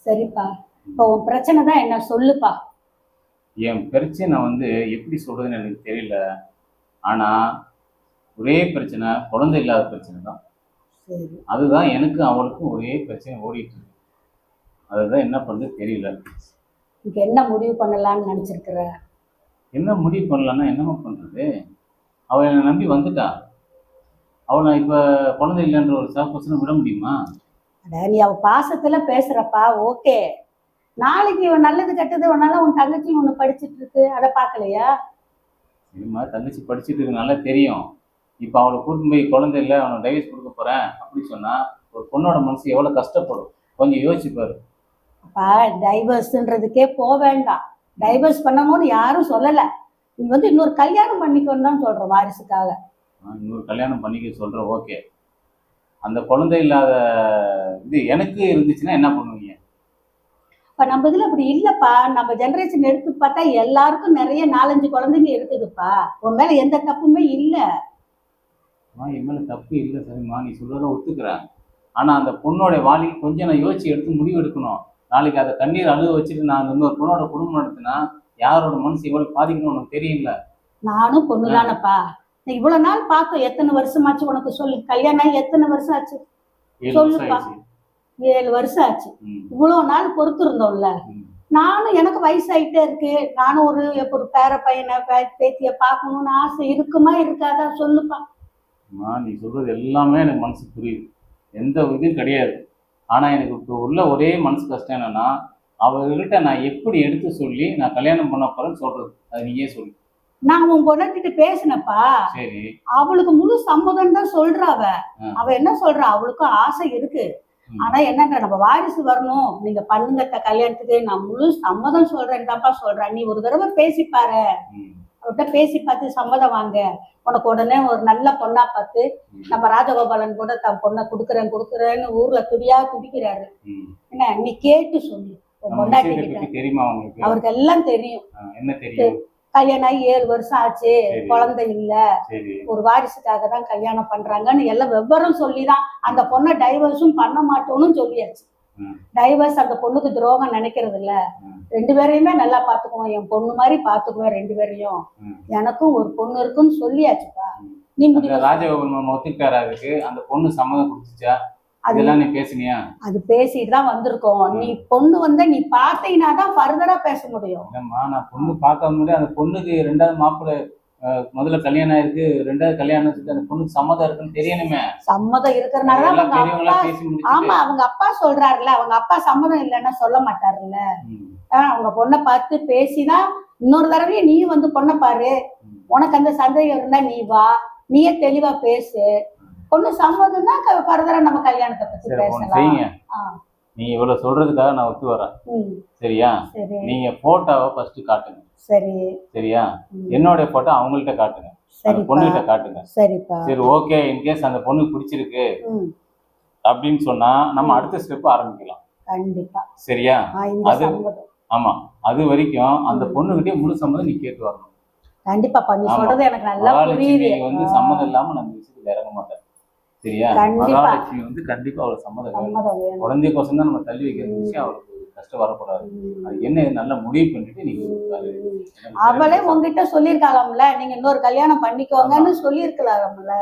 சரிப்பா. இப்போ உன் பிரச்சனை தான் என்ன சொல்லுப்பா. என் பிரச்சனை வந்து எப்படி சொல்றதுன்னு எனக்கு தெரியல. ஆனா ஒரே பிரச்சனை, குழந்தை இல்லாத பிரச்சனை தான். சரி. அதுதான் எனக்கும் அவளுக்கும் ஒரே பிரச்சனை ஓடிட்டு இருக்கு. அதுதான் என்ன பண்றது தெரியல. இப்போ என்ன முடிவு பண்ணலாம்னு நினைச்சிருக்கிற? என்ன முடிவு பண்ணலான்னா என்னம்மா பண்றது? அவள் என்னை நம்பி வந்துட்டா. அவளை இப்ப குழந்தை இல்லைன்ற ஒரு சாப்போசனை விட முடியுமா? அட நீ அவ பாசத்துல பேசுறப்பா, ஓகே. நாளைக்கு இவன் நல்லது கெட்டது உன்னால உன் தங்கச்சி ஒண்ணு படிச்சிட்டு இருக்கு, அதை பார்க்கலையா? சரிம்மா, தங்கச்சி படிச்சுட்டு இருக்கு நல்லா தெரியும். இப்போ அவளை கூட்டிட்டு போய் குழந்தை இல்லை அவனை டைவர்ஸ் கொடுக்க போறேன் அப்படின்னு சொன்னா ஒரு பொண்ணோட மனசு எவ்வளவு கஷ்டப்படும் கொஞ்சம் யோசிச்சுப்பாரு. அப்பா டைவர்ஸ்ன்றதுக்கே போக வேண்டாம். டைவர்ஸ் பண்ணணும்னு யாரும் சொல்லல. நீ வந்து இன்னொரு கல்யாணம் பண்ணிக்கணும்னு தான் சொல்ற வாரிசுக்காக. இன்னொரு கல்யாணம் பண்ணிக்க சொல்றேன், ஓகே. அந்த குழந்தை இல்லாத இது எனக்கு இருந்துச்சுன்னா என்ன பண்ணுவீங்க? இப்ப நம்ம இதுல அப்படி இல்லப்பா. நம்ம ஜெனரேஷன் எடுத்து பார்த்தா எல்லாருக்கும் நிறைய 4-5 குழந்தைங்க இருக்குதுப்பா. உன் மேல எந்த தப்புமே இல்ல. என் மேல தப்பு இல்லை சரிம்மா, நீ சொல்றத ஒத்துக்கிறேன். ஆனா அந்த பொண்ணோட வாழ்க்கை கொஞ்சம் நான் யோசிச்சு எடுத்து முடிவு எடுக்கணும். நாளைக்கு அதை கண்ணீர் அழுக வச்சுட்டு நான் இன்னொரு பொண்ணோட குடும்பம் நடத்தினா யாரோட மனசு எவ்வளவு பாதிக்கணும் உனக்கு தெரியல. நானும் பொண்ணுதானப்பா. நீ இவ்வளவு நாள் பார்த்தோம். எத்தனை வருஷமாச்சு உனக்கு சொல்லு. கல்யாணம் ஆகி எத்தனை வருஷம் ஆச்சு 7 வருஷம் சொல்லுப்பா. ஆயிடுச்சு. 7 வருஷம் ஆச்சு. இவ்வளவு நாள் பொறுத்து இருந்தோம்ல. நானும் எனக்கு வயசாயிட்டே இருக்கு. நானும் ஒரு பேர பையனை பேத்திய பார்க்கணும்னு ஆசை இருக்குமா இருக்காதா சொல்லுப்பா. நீ சொல்றது எல்லாமே எனக்கு மனசு புரியுது, எந்த இதுவும் கிடையாது. ஆனா எனக்கு இப்போ உள்ள ஒரே மனசு கஷ்டம் என்னன்னா அவர்கிட்ட நான் எப்படி எடுத்து சொல்லி நான் கல்யாணம் பண்ண போறேன்னு சொல்றது, அது நீயே சொல்லு. நான் உன் பொண்ணாட்டிட்டு பேசினப்பா. சரி. அவளுக்கு முழு சம்மதம் தான் சொல்றா. அவ என்ன சொல்றா, அவளுக்கும் ஆசை இருக்கு. ஆனா என்னன்ற நம்ம வாரிசு வரணும், நீங்க பண்ணுங்க கல்யாணத்துக்கு நான் முழு சம்மதம் சொல்றேன் தான்ப்பா சொல்றேன். நீ ஒரு தடவை பேசிப்பாரு, அவர்கிட்ட பேசி பார்த்து சம்மதம் வாங்க. உனக்கு உடனே ஒரு நல்ல பொண்ணா பார்த்து நம்ம ராஜகோபாலன் கூட தன் பொண்ணை கொடுக்குறேன்னு ஊர்ல துடியா துடிக்கிறாரு. என்ன நீ கேட்டு சொல்லு உன் பொண்டாட்டி. தெரியுமா உங்களுக்கு? அவருக்கு எல்லாம் தெரியும். என்ன தெரியும்? கல்யாணம் ஆகி 7 வருஷம் ஆச்சு, குழந்தை இல்ல, ஒரு வாரிசுக்காக தான் கல்யாணம் பண்றாங்கன்னு எல்லாம் விவரம் சொல்லிதான் அந்த பொண்ணை டைவர்ஸும் பண்ண மாட்டோம்னு சொல்லியாச்சு. டைவர்ஸ் அந்த பொண்ணுக்கு துரோகம் நினைக்கிறது இல்ல. 2 பேரையுமே நல்லா பாத்துக்குவோம், என் பொண்ணு மாதிரி பாத்துக்குவேன் 2 பேரையும். எனக்கும் ஒரு பொண்ணு இருக்குன்னு சொல்லியாச்சுப்பா. நீ ராஜகோபால் ஒத்துக்கிட்டாரா? அதுக்கு அந்த பொண்ணு சம்மதம் கொடுத்துச்சா? அதெல்லாம் நீ பேசுனியா? அது பேசிட்டு தான் வந்திருக்கோம். நீ பொண்ணு வந்தா நீ பார்த்தீங்கன்னா தான் ஃபர்தரா பேச முடியும். இல்லம்மா, நான் பொண்ணு பார்க்க முடியாது. அந்த பொண்ணுக்கு 2வது மாப்பிள்ளை முதல்ல கல்யாணம் ஆயிருக்கு, 2வது கல்யாணம் அந்த பொண்ணுக்கு சம்மதம் இருக்குன்னு தெரியணுமே. சம்மதம் இருக்கிறனால ஆமா அவங்க அப்பா சொல்றாருல்ல. அவங்க அப்பா சம்மதம் இல்லைன்னா சொல்ல மாட்டாருல்ல. அவங்க பொண்ணை பார்த்து பேசிதான் இன்னொரு தடவையும் நீயும் வந்து பொண்ணை பாரு, உனக்கு அந்த சந்தேகம் இருந்தா நீ வா, நீயே தெளிவா பேசு. பொண்ணு சம்மதம் தான் ஃபர்தரா நம்ம கல்யாணத்தை பத்தி பேசலாம். நீ இவ்வளவு சொல்றதுக்காக நான் ஒத்து வரேன், சரியா? நீங்க போட்டோவை ஃபர்ஸ்ட் காட்டுங்க. சரி சரியா? என்னோட போட்டோ அவங்கள்ட்ட காட்டுங்க, அந்த பொண்ணுகிட்ட காட்டுங்க. சரிப்பா. சரி, ஓகே. இன்கேஸ் அந்த பொண்ணுக்கு பிடிச்சிருக்கு அப்படின்னு சொன்னா நம்ம அடுத்த ஸ்டெப் ஆரம்பிக்கலாம். கண்டிப்பா. சரியா? அது ஆமா, அது வரைக்கும் அந்த பொண்ணுகிட்டே முழு சம்மதம் நீ கேட்டு வரணும். கண்டிப்பா. நீ சொல்றது எனக்கு நல்லா புரியுது. நீ வந்து சம்மதம் இல்லாம நம்ம விஷயத்துல இறங்க மாட்டேன், சரியா? மகாலட்சுமி வந்து கண்டிப்பா அவளை சம்மதம் வேணும். குழந்தைக்கோசம் தான் நம்ம தள்ளி வைக்கிற விஷயம் அவளுக்கு கஷ்டம் வரக்கூடாது. அது என்ன நல்லா முடிவு பண்ணிட்டு நீங்க அவளே உங்ககிட்ட சொல்லியிருக்காங்கல்ல, நீங்க இன்னொரு கல்யாணம் பண்ணிக்கோங்கன்னு சொல்லியிருக்கலாம்ல.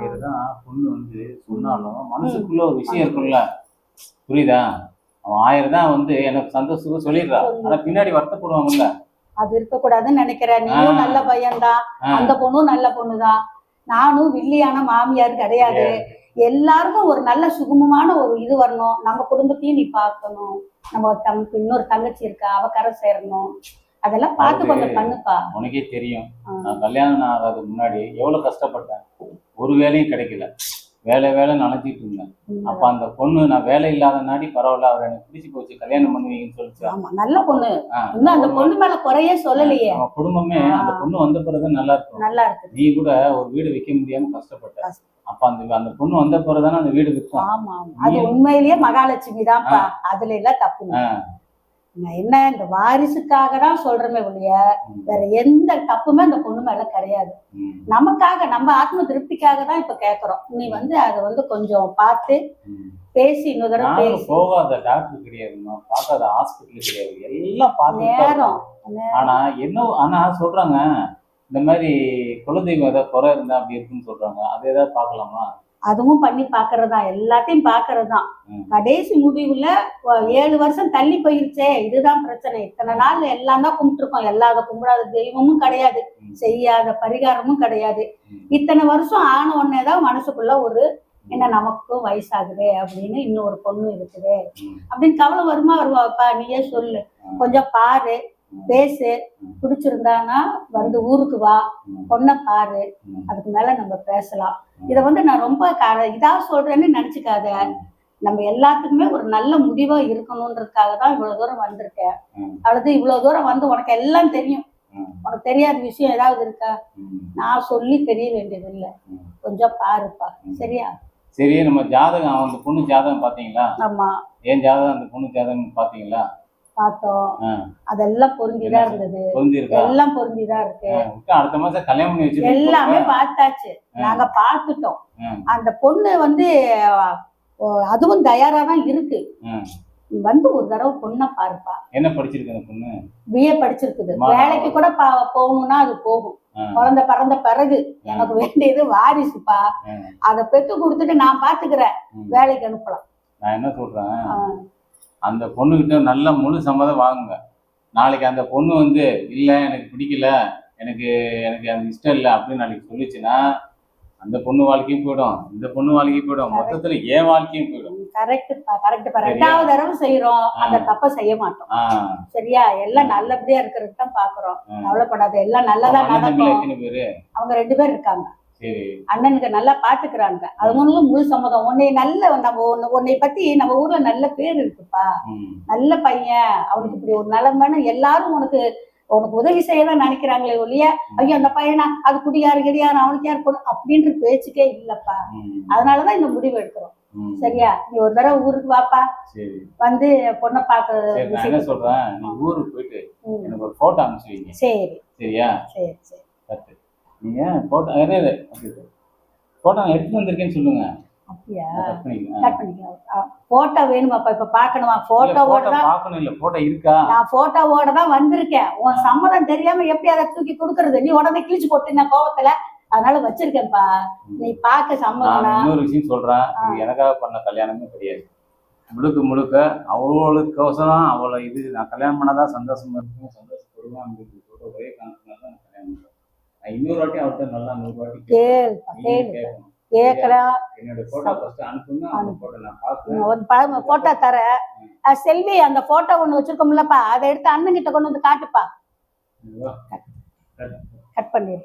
இதுதான் பொண்ணு வந்து சொன்னாலும் மனசுக்குள்ள ஒரு விஷயம் இருக்கும்ல, புரியுதா? அவன் 1000 தான் வந்து எனக்கு சந்தோஷத்துக்கு சொல்லிடுறா, ஆனா பின்னாடி வருத்தப்படுவாங்கல்ல. அது இருக்கக்கூடாதுன்னு நினைக்கிறேன். நீயும் நல்ல பையன்தான், அந்த பொண்ணும் நல்ல பொண்ணுதான். நானும் வில்லியான மாமியார் கிடையாது. எல்லாருக்கும் ஒரு நல்ல சுகமமான ஒரு இது வரணும். நம்ம குடும்பத்தையும் நீ பார்க்கணும். நம்ம தனக்கு இன்னொரு தங்கச்சி இருக்கா, அவ கரை சேரணும். அதெல்லாம் பார்த்து கொஞ்சம் பண்ணுப்பா. உனக்கே தெரியும், நான் கல்யாணம் ஆகாத முன்னாடி எவ்வளவு கஷ்டப்பட்டேன். ஒரு வேலையும் கிடைக்கல, வேலை நினைச்சிட்டு இருந்தேன். அப்ப அந்த பொண்ணு நான் வேலை இல்லாத நாடி பரவாயில்ல, அவர் எனக்கு பிடிச்சி போச்சு, கல்யாணம் பண்ணுவீங்கன்னு சொல்லிச்சு. நல்ல பொண்ணு. அந்த பொண்ணு மேல குறையே சொல்லலையே. நம்ம குடும்பமே அந்த பொண்ணு வந்த பிறகு நல்லா இருக்கும். நல்லா இருக்கு. நீ கூட ஒரு வீடு விற்க முடியாம கஷ்டப்பட்ட. அப்ப அந்த பொண்ணு வந்த பிறகுதானே அந்த வீடு விற்கும். ஆமா, அது உண்மையிலேயே மகாலட்சுமி தான்ப்பா. அதுல எல்லாம் தப்பு என்ன, இந்த வாரிசுக்காக தான் சொல்றமே ஒழிய வேற எந்த தப்புமே அந்த பொண்ணு மேல கிடையாது. நமக்காக நம்ம ஆத்ம திருப்திக்காக தான் இப்ப கேக்குறோம். நீ வந்து அதை வந்து கொஞ்சம் பார்த்து பேசி இன்னொரு தடவை நாங்க பேசி போகாத டாக்டர் கிடையாதுமா, பார்க்காத ஹாஸ்பிட்டல் கிடையாது, எல்லாம் பார்த்து. நேரம் ஆனா ஆனா சொல்றாங்க இந்த மாதிரி குலதெய்வம் ஏதாவது குறை இருந்தா அப்படி இருக்குன்னு சொல்றாங்க. அது ஏதாவது பார்க்கலாமா? அதுவும் பண்ணி பாக்குறதா, எல்லாத்தையும் பாக்குறதுதான். கடைசி முடிவுல 7 வருஷம் தள்ளி போயிருச்சே, இதுதான் பிரச்சனை. இத்தனை நாள் எல்லாம் தான் கும்பிட்டுருக்கோம், எல்லாத கும்பிடாத தெய்வமும் கிடையாது, செய்யாத பரிகாரமும் கிடையாது. இத்தனை வருஷம் ஆன உடனேதான் மனசுக்குள்ள ஒரு என்ன நமக்கும் வயசாகுது அப்படின்னு, இன்னொரு பொண்ணு இருக்குது அப்படின்னு கவலை வருமாப்பா? நீயே சொல்லு. கொஞ்சம் பாரு, பேசு, பிடிச்சிருந்தானா வந்து ஊருக்கு வா, பொண்ணை பாரு, அதுக்கு மேல நம்ம பேசலாம். இதை நான் ரொம்ப இதா சொல்றேன்னு நினைச்சுக்காத. நம்ம எல்லாத்துக்குமே ஒரு நல்ல முடிவா இருக்கணும்ன்றதுக்காக தான் இவ்வளவு தூரம் வந்திருக்கேன். அல்லது இவ்வளவு தூரம் வந்து உனக்கு எல்லாம் தெரியும், உனக்கு தெரியாத விஷயம் ஏதாவது இருக்கா? நான் சொல்லி தெரிய வேண்டியது இல்லை, கொஞ்சம் பாருப்பா. சரியா? சரி, நம்ம ஜாதகம், அந்த பொண்ணு ஜாதகம் பாத்தீங்களா? ஆமா, ஏன் ஜாதகம், அந்த பொண்ணு ஜாதகம் பாத்தீங்களா? பார்த்தோம். அதெல்லாம் பொருந்திதான் இருந்தது, எல்லாம் பொருந்திதான் இருக்கு. அடுத்த மாசம் கல்யாணம் பண்ணி வச்சு எல்லாமே பார்த்தாச்சு, நாங்க பார்த்துட்டோம். அந்த பொண்ணு அதுவும் தயாரா தான் இருக்கு. ஒரு தடவை பொண்ணை பாருப்பா. என்ன படிச்சிருக்கு அந்த பொண்ணு? BA படிச்சிருக்குது. வேலைக்கு கூட போகணும்னா அது போகும். குழந்தை பிறந்த பிறகு எனக்கு வேண்டியது வாரிசுப்பா, அதை பெத்து கொடுத்துட்டு நான் பாத்துக்கிறேன், வேலைக்கு அனுப்பலாம். நான் என்ன சொல்றேன், அந்த பொண்ணுகிட்ட நல்ல முழு சம்மதம் வாங்குங்க. நாளைக்கு அந்த பொண்ணு இல்ல எனக்கு பிடிக்கல, எனக்கு எனக்கு அந்த இஷ்டம் இல்லை அப்படின்னு நாளைக்கு சொல்லிச்சுன்னா, அந்த பொண்ணு வாழ்க்கையும் போயிடும், இந்த பொண்ணு வாழ்க்கையும் போயிடும், மொத்தத்துல ஏன் வாழ்க்கையும் போயிடும். கரெக்ட். ரெண்டாவது தடவை செய்யறோம், அந்த தப்ப செய்ய மாட்டோம். சரியா? எல்லாம் நல்லபடியா இருக்கிறதுக்கு தான் பாக்குறோம். கவலைப்படாத, எல்லாம் நல்லதா நடக்கும். அவங்க 2 பேர் இருக்காங்க. அண்ணனுக்கு நல்லா பாத்துக்கிறாங்க, அவங்களும் முழு சம்மதம். உன்னை பத்தி நம்ம ஊர்ல நல்ல பேர் இருக்குப்பா, நல்ல பையன், அவனுக்கு இப்படி ஒரு நிலைமைன்னு எல்லாரும் உனக்கு உதவி செய்யதான் நினைக்கிறாங்களே ஒழிய, ஐயோ அந்த பையனா அது குடியாரு கிடையாது அவனுக்கு யார் பொண்ணு அப்படின்ற பேச்சுக்கே இல்லப்பா. அதனாலதான் இந்த முடிவு எடுக்கிறோம். சரியா? நீ ஒரு தடவை ஊருக்கு வாப்பா, வந்து பொண்ணை பாக்க சொல்றேன். நீ ஊருக்கு போயிட்டு எனக்கு ஒரு போட்டோ அனுப்பிச்சு வைங்க. சரி சரியா? சரி. நீங்க போட்டோ எடுத்து வந்திருக்கேன்னு சொல்லுங்க. அப்படியா? கட் பண்ணிக்கலாம். போட்டோ வேணுமாப்பா? இப்ப பாக்கணுமா? போட்டோவோட தான் பாக்கணும். இல்ல போட்டோ இருக்கா? நான் போட்டோவோட தான் வந்திருக்கேன். உன் சம்மதம் தெரியாம எப்படி அதை தூக்கி கொடுக்கறது? நீ உடனே கிழிச்சு போட்டு நான் கோவத்துல, அதனால வச்சிருக்கேன்ப்பா. நீ பாக்க சம்மதம். இன்னொரு விஷயம் சொல்றேன், எனக்காக பண்ண கல்யாணமே கிடையாது. முழுக்க அவளுக்கோசரம் அவளை நான் கல்யாணம் பண்ணாதான் சந்தோஷமா இருக்கும், சந்தோஷப்படுவேன் அப்படின்னு சொல்ற ஒரே காரணத்தினால தான் கல்யாணம் பண்றேன். இன்னொரு வாட்டி அவர்கிட்ட நல்லா 100 வாட்டி கேட்கணும். என்னோட போட்டோ ஃபர்ஸ்ட் அனுப்புங்க, அந்த போட்டோ நான் பாக்குறேன். போட்டோ தர செல்வி, அந்த போட்டோ ஒண்ணு வச்சிருக்கோம்லப்பா, அதை எடுத்து அண்ணன் கிட்ட கொண்டு வந்து காட்டுப்பா. கட் பண்ணிடு.